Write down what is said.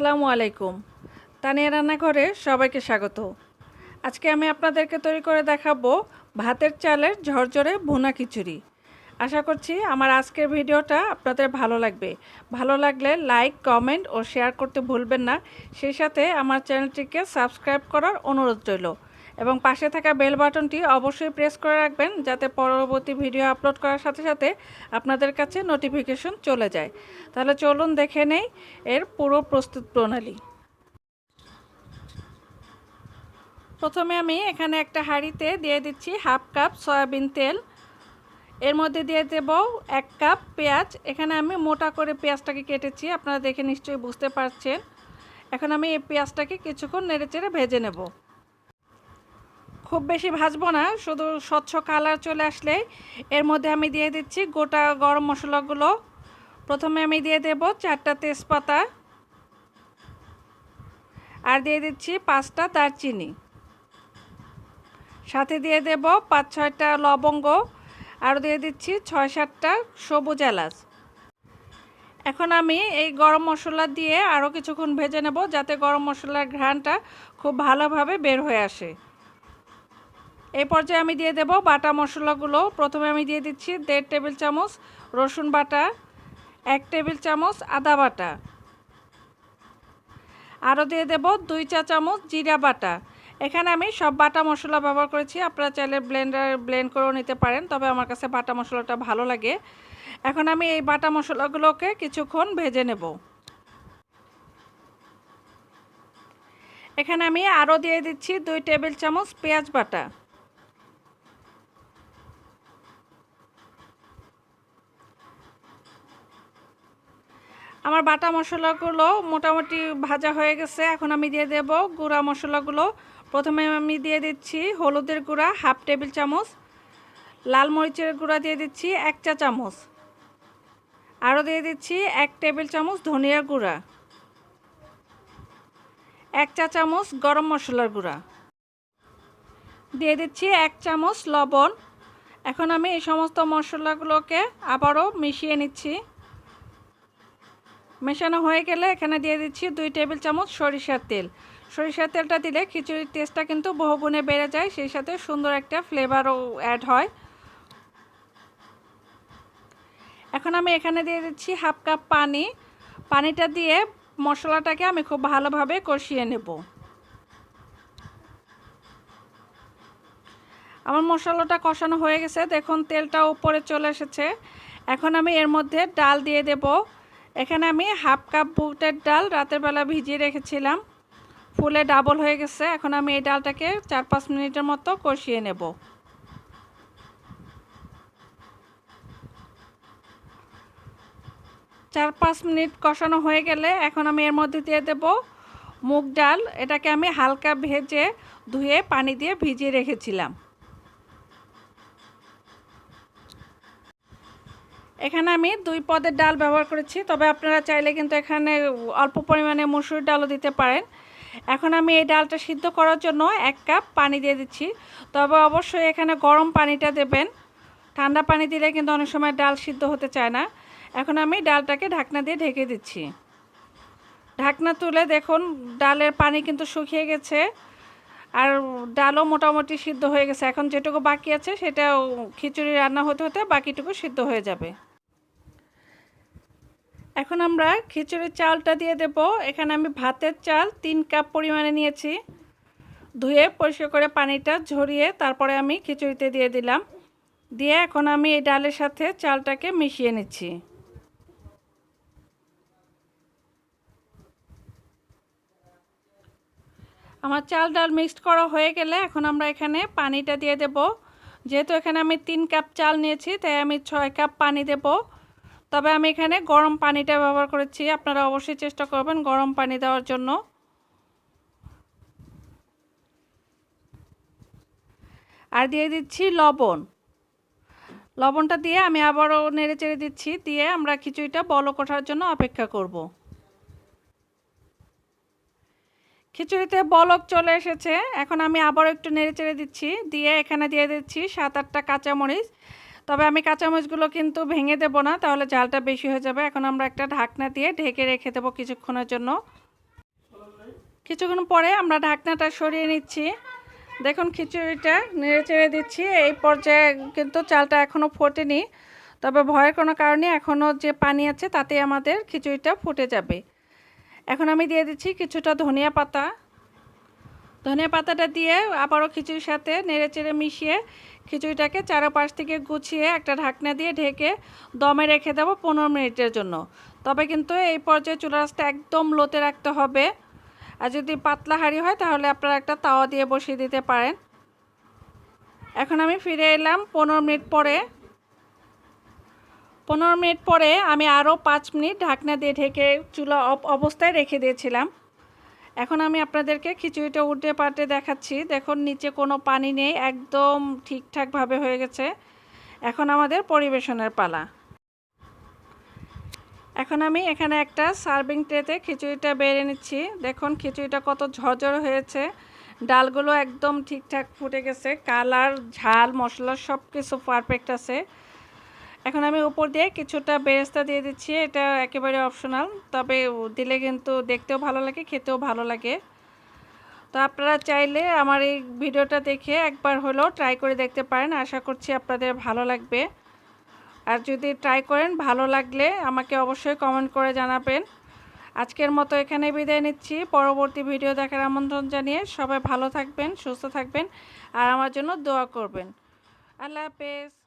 আসসালামু আলাইকুম। তানিয়া রান্নাঘরে সবাইকে স্বাগত। আজকে আমি আপনাদেরকে তৈরি করে দেখাবো ভাতের চালের ঝরঝরে ভুনা খিচুড়ি। আশা করছি আমার আজকের ভিডিওটা আপনাদের ভালো লাগবে। ভালো লাগলে লাইক, কমেন্ট ও শেয়ার করতে ভুলবেন না। সেই সাথে আমার চ্যানেলটিকে সাবস্ক্রাইব করার অনুরোধ রইল এবং পাশে থাকা বেল বাটনটি অবশ্যই প্রেস করে রাখবেন, যাতে পরবর্তী ভিডিও আপলোড করার সাথে সাথে আপনাদের কাছে নোটিফিকেশন চলে যায়। তাহলে চলুন দেখে নেই এর পুরো প্রস্তুত প্রণালী। প্রথমে আমি এখানে একটা হাঁড়িতে দিয়ে দিচ্ছি হাফ কাপ সয়াবিন তেল। এর মধ্যে দিয়ে দেব 1 কাপ পেঁয়াজ। এখানে আমি মোটা করে পেঁয়াজটাকে কেটেছি, আপনারা দেখে নিশ্চয়ই বুঝতে পারছেন। এখন আমি এই পেঁয়াজটাকে কিছুক্ষণ নেড়েচেড়ে ভেজে নেব। খুব বেশি ভাজবো না, শুধু স্বচ্ছ কালার চলে আসলে এর মধ্যে আমি দিয়ে দিচ্ছি গোটা গরম মশলাগুলো। প্রথমে আমি দিয়ে দেব 4টা তেজপাতা, আর দিয়ে দিচ্ছি 5টা দারচিনি, সাথে দিয়ে দেব 5-6টা লবঙ্গ, আর দিয়ে দিচ্ছি 6-7টা সবুজ এলাচ। এখন আমি এই গরম মশলা দিয়ে আরও কিছুক্ষণ ভেজে নেব, যাতে গরম মশলার ঘ্রাণটা খুব ভালোভাবে বের হয়ে আসে। এই পর্যায়ে আমি দিয়ে দেব বাটা মশলাগুলো। প্রথমে আমি দিয়ে দিচ্ছি 1.5 টেবিল চামচ রসুন বাটা, 1 টেবিল চামচ আদা বাটা, আরও দিয়ে দেব 2 চা চামচ জিরা বাটা। এখানে আমি সব বাটা মশলা ব্যবহার করেছি, আপনারা চাইলে ব্লেন্ড করেও নিতে পারেন, তবে আমার কাছে বাটা মশলাটা ভালো লাগে। এখন আমি এই বাটা মশলাগুলোকে কিছুক্ষণ ভেজে নেব। এখানে আমি আরও দিয়ে দিচ্ছি 2 টেবিল চামচ পেঁয়াজ বাটা। আমার বাটা মশলাগুলো মোটামুটি ভাজা হয়ে গেছে। এখন আমি দিয়ে দেব গুঁড়া মশলাগুলো। প্রথমে আমি দিয়ে দিচ্ছি হলুদের গুঁড়া হাফ টেবিল চামচ, লাল মরিচের গুঁড়া দিয়ে দিচ্ছি 1 চা চামচ, আরও দিয়ে দিচ্ছি 1 টেবিল চামচ ধনিয়ার গুঁড়া, 1 চা চামচ গরম মশলার গুঁড়া, দিয়ে দিচ্ছি 1 চামচ লবণ। এখন আমি এই সমস্ত মশলাগুলোকে আবারও মিশিয়ে নিচ্ছি। মেশানো হয়ে গেলে এখানে দিয়ে দিচ্ছি 2 টেবিল চামচ সরিষার তেল। সরিষার তেলটা দিলে খিচুড়ির টেস্টটা কিন্তু বহুগুণে বেড়ে যায়, সেই সাথে সুন্দর একটা ফ্লেভারও অ্যাড হয়। এখন আমি এখানে দিয়ে দিচ্ছি হাফ কাপ পানি। পানিটা দিয়ে মশলাটাকে আমি খুব ভালোভাবে কষিয়ে নেব। আমার মশলাটা কষানো হয়ে গেছে, দেখুন তেলটা উপরে চলে এসেছে। এখন আমি এর মধ্যে ডাল দিয়ে দেব। এখানে আমি হাফ কাপ বুটের ডাল রাতের বেলা ভিজিয়ে রেখেছিলাম, ফুলে ডাবল হয়ে গেছে। এখন আমি এই ডালটাকে 4-5 মিনিটের মতো কষিয়ে নেব। চার 5 মিনিট কষানো হয়ে গেলে এখন আমি এর মধ্যে দিয়ে দেব মুগ ডাল। এটাকে আমি হালকা ভেজে ধুয়ে পানি দিয়ে ভিজিয়ে রেখেছিলাম। এখানে আমি 2 পদের ডাল ব্যবহার করেছি, তবে আপনারা চাইলে কিন্তু এখানে অল্প পরিমাণে মসুর ডালও দিতে পারেন। এখন আমি এই ডালটা সিদ্ধ করার জন্য 1 কাপ পানি দিয়ে দিচ্ছি, তবে অবশ্যই এখানে গরম পানিটা দেবেন। ঠান্ডা পানি দিলে কিন্তু অনেক সময় ডাল সিদ্ধ হতে চায় না। এখন আমি ডালটাকে ঢাকনা দিয়ে ঢেকে দিচ্ছি। ঢাকনা তুলে দেখুন ডালের পানি কিন্তু শুকিয়ে গেছে, আর ডালও মোটামুটি সিদ্ধ হয়ে গেছে। এখন যেটুকু বাকি আছে সেটাও খিচুড়ি রান্না হতে হতে বাকিটুকু সিদ্ধ হয়ে যাবে। এখন আমরা খিচুড়ির চালটা দিয়ে দেব। এখানে আমি ভাতের চাল 3 কাপ পরিমাণে নিয়েছি, ধুয়ে পরিষ্কার করে পানিটা ঝরিয়ে তারপরে আমি খিচুড়িতে দিয়ে দিলাম। দিয়ে এখন আমি এই ডালের সাথে চালটাকে মিশিয়ে নিচ্ছি। আমার চাল ডাল মিক্সড করা হয়ে গেলে এখন আমরা এখানে পানিটা দিয়ে দেব। যেহেতু এখানে আমি 3 কাপ চাল নিয়েছি, তাই আমি 6 কাপ পানি দেব। তবে আমি এখানে গরম পানিটা ব্যবহার করেছি, আপনারা অবশ্যই চেষ্টা করবেন গরম পানি দেওয়ার জন্য। আর দিয়ে দিচ্ছি লবণ। লবণটা দিয়ে আমি আবারও নেড়ে চেড়ে দিচ্ছি, দিয়ে আমরা খিচুড়িটা বলক ওঠার জন্য অপেক্ষা করব। খিচুড়িতে বলক চলে এসেছে, এখন আমি আবারও একটু নেড়ে চেড়ে দিচ্ছি, দিয়ে এখানে দিয়ে দিচ্ছি 7-8টা কাঁচামরিচ। তবে আমি কাঁচামরিচগুলো কিন্তু ভেঙে দেব না, তাহলে ঝালটা বেশি হয়ে যাবে। এখন আমরা একটা ঢাকনা দিয়ে ঢেকে রেখে দেবো কিছুক্ষণের জন্য। কিছুক্ষণ পরে আমরা ঢাকনাটা সরিয়ে নিচ্ছি। দেখুন খিচুড়িটা নেড়ে চেড়ে দিচ্ছি। এই পর্যায়ে কিন্তু চালটা এখনও ফোটেনি, তবে ভয়ের কোনো কারণে এখনও যে পানি আছে তাতে আমাদের খিচুড়িটা ফুটে যাবে। এখন আমি দিয়ে দিচ্ছি কিছুটা ধনিয়া পাতা। ধনিয়া পাতাটা দিয়ে আবারও খিচুড়ির সাথে নেড়ে চেড়ে মিশিয়ে খিচুড়িটাকে চারপাশ থেকে গুছিয়ে একটা ঢাকনা দিয়ে ঢেকে দমে রেখে দেবো 15 মিনিটের জন্য। তবে কিন্তু এই পর্যায়ে চুলা আঁচটা একদম লোতে রাখতে হবে। আর যদি পাতলা হাঁড়ি হয় তাহলে আপনারা একটা তাওয়া দিয়ে বসিয়ে দিতে পারেন। এখন আমি ফিরে এলাম 15 মিনিট পরে। 15 মিনিট পরে আমি আরও 5 মিনিট ঢাকনা দিয়ে ঢেকে চুলা অফ অবস্থায় রেখে দিয়েছিলাম। এখন আমি আপনাদেরকে খিচুড়িটা উল্টে পাল্টে দেখাচ্ছি। দেখুন নিচে কোনো পানি নেই, একদম ঠিকঠাকভাবে হয়ে গেছে। এখন আমাদের পরিবেশনের পালা। এখন আমি এখানে একটা সার্ভিং ট্রেতে খিচুড়িটা বেড়ে নিচ্ছি। দেখুন খিচুড়িটা কত ঝরঝরে হয়েছে, ডালগুলো একদম ঠিকঠাক ফুটে গেছে, কালার ঝাল মশলা সব কিছু পারফেক্ট আছে। এখন আমি উপর দিয়ে কিছুটা বেরেস্তা দিয়ে দিচ্ছি। এটা একেবারে অপশনাল, তবে দিলে কিন্তু দেখতেও ভালো লাগে, খেতেও ভালো লাগে। তো আপনারা চাইলে আমার এই ভিডিওটা দেখে একবার হলেও ট্রাই করে দেখতে পারেন। আশা করছি আপনাদের ভালো লাগবে। আর যদি ট্রাই করেন ভালো লাগলে আমাকে অবশ্যই কমেন্ট করে জানাবেন। আজকের মতো এখানে বিদায় নিচ্ছি। পরবর্তী ভিডিও দেখার আমন্ত্রণ জানিয়ে সবাই ভালো থাকবেন, সুস্থ থাকবেন আর আমার জন্য দোয়া করবেন। আল্লাহ হাফেজ।